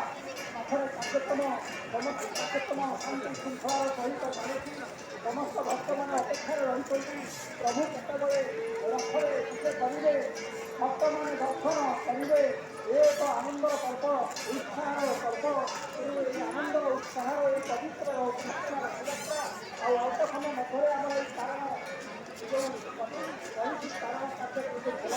ପାଖରେ କାର୍ଯ୍ୟକ୍ରମ ସମସ୍ତ କାର୍ଯ୍ୟକ୍ରମ ଶାନ୍ତି ଶୃଙ୍ଖଳାର ସହିତ ଚାଲୁଛି। ସମସ୍ତ ଭକ୍ତମାନେ ଅପେକ୍ଷାରେ ରହିଛନ୍ତି ପ୍ରଭୁ କେତେବେଳେ ରଥରେ ବିଜେ କରିବେ, ଭକ୍ତମାନେ ଦର୍ଶନ କରିବେ। ଏ ଏକ ଆନନ୍ଦର ପର୍ବ, ଉତ୍ସାହର ପର୍ବ। ତେଣୁ ଏହି ଆନନ୍ଦ ଉତ୍ସାହର ଏହି ପବିତ୍ର ଗୁରୁସ୍ଥାନ ରଥଯାତ୍ରା ଆଉ ଅଳ୍ପ ସମୟ ମଧ୍ୟରେ ଆମର ଏହି କାରଣ ଯେଉଁ ରହିଛି କାରଣ କାର୍ଯ୍ୟକ୍ରମ